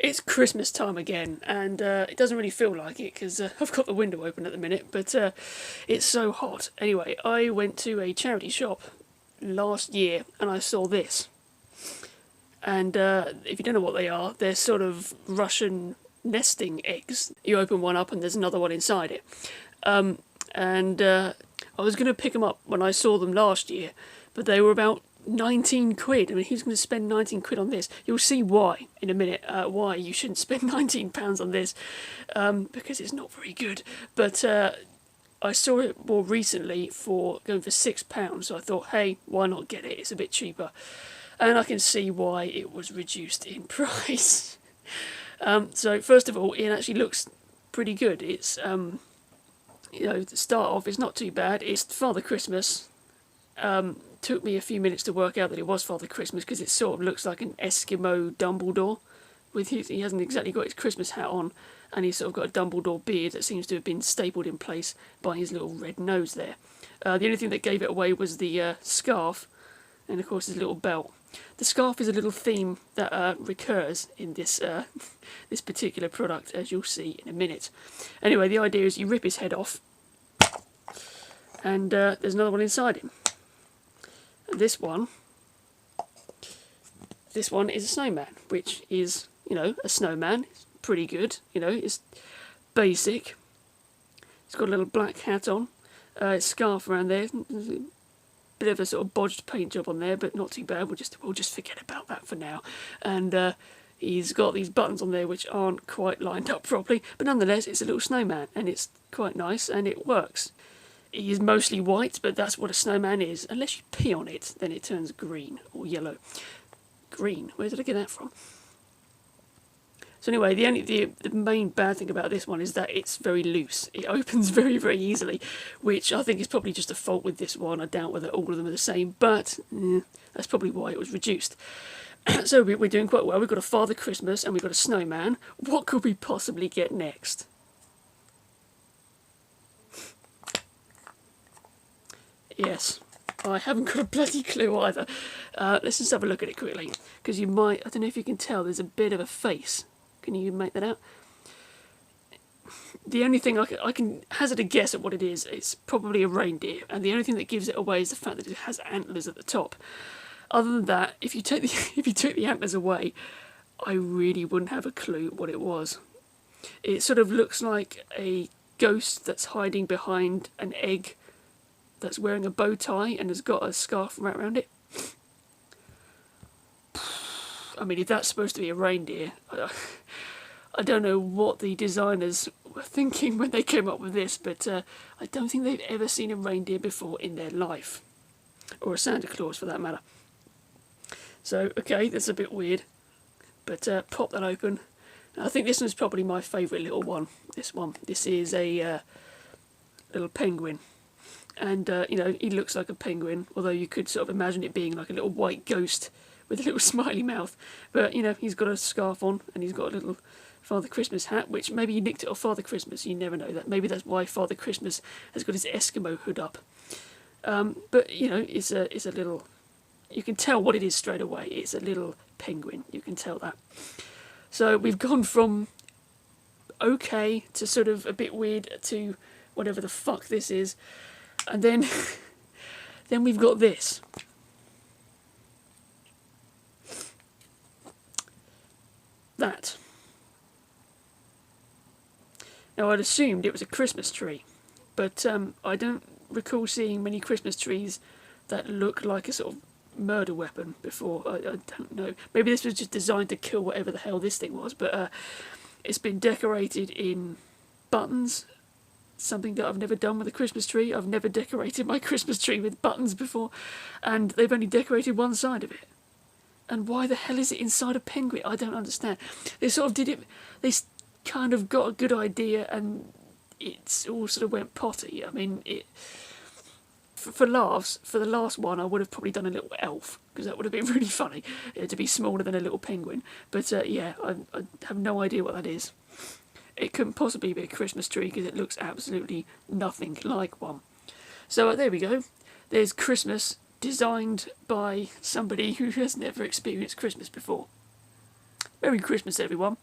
It's Christmas time again, and it doesn't really feel like it because I've got the window open at the minute, but it's so hot. Anyway, I went to a charity shop last year and I saw this. And if you don't know what they are, they're sort of Russian nesting eggs. You open one up and there's another one inside it. I was going to pick them up when I saw them last year, but they were about 19 quid. I mean, who's going to spend 19 quid on this? You'll see why in a minute, why you shouldn't spend £19 on this, because it's not very good. But I saw it more recently for going for £6, so I thought, hey, why not get it? It's a bit cheaper. And I can see why it was reduced in price. So first of all, it actually looks pretty good. It's, to start off, it's not too bad. It's Father Christmas. Took me a few minutes to work out that it was Father Christmas because it sort of looks like an Eskimo Dumbledore. He hasn't exactly got his Christmas hat on, and he's sort of got a Dumbledore beard that seems to have been stapled in place by his little red nose there. The only thing that gave it away was the scarf, and of course his little belt. The scarf is a little theme that recurs in this this particular product, as you'll see in a minute. Anyway, the idea is you rip his head off, and there's another one inside him. And this one is a snowman, which is, a snowman. It's pretty good, it's basic. It's got a little black hat on, scarf around there. Bit of a sort of bodged paint job on there, but not too bad. We'll just forget about that for now. And he's got these buttons on there which aren't quite lined up properly, but nonetheless it's a little snowman and it's quite nice and it works. He is mostly white, but that's what a snowman is. Unless you pee on it, then it turns green or yellow. Green? Where did I get that from? So anyway, the main bad thing about this one is that it's very loose. It opens very, very easily, which I think is probably just a fault with this one. I doubt whether all of them are the same, but that's probably why it was reduced. So we're doing quite well. We've got a Father Christmas and we've got a snowman. What could we possibly get next? Yes, I haven't got a bloody clue either. Let's just have a look at it quickly, because I don't know if you can tell, there's a bit of a face. Can you make that out? The only thing I can hazard a guess at what it is, it's probably a reindeer, and the only thing that gives it away is the fact that it has antlers at the top. Other than that, if you took the antlers away, I really wouldn't have a clue what it was. It sort of looks like a ghost that's hiding behind an egg that's wearing a bow tie and has got a scarf wrapped around it. I mean, if that's supposed to be a reindeer, I don't know what the designers were thinking when they came up with this, but I don't think they've ever seen a reindeer before in their life. Or a Santa Claus, for that matter. So, okay, that's a bit weird. But pop that open. I think this one's probably my favourite little one. This one. This is a little penguin. And, he looks like a penguin, although you could sort of imagine it being like a little white ghost with a little smiley mouth. But, he's got a scarf on and he's got a little Father Christmas hat, which maybe he nicked it off Father Christmas. You never know that. Maybe that's why Father Christmas has got his Eskimo hood up. But, it's a little... You can tell what it is straight away. It's a little penguin. You can tell that. So we've gone from okay to sort of a bit weird to whatever the fuck this is. And then, then we've got this. That. Now I'd assumed it was a Christmas tree, but I don't recall seeing many Christmas trees that look like a sort of murder weapon before. I don't know. Maybe this was just designed to kill whatever the hell this thing was, but it's been decorated in buttons. Something that I've never done with a Christmas tree. I've never decorated my Christmas tree with buttons before, and they've only decorated one side of it. And why the hell is it inside a penguin? I don't understand. They sort of did it, they kind of got a good idea and it all sort of went potty. I mean, for laughs, for the last one I would have probably done a little elf, because that would have been really funny, to be smaller than a little penguin. But yeah, I have no idea what that is. It couldn't possibly be a Christmas tree because it looks absolutely nothing like one. So there we go. There's Christmas designed by somebody who has never experienced Christmas before. Merry Christmas, everyone.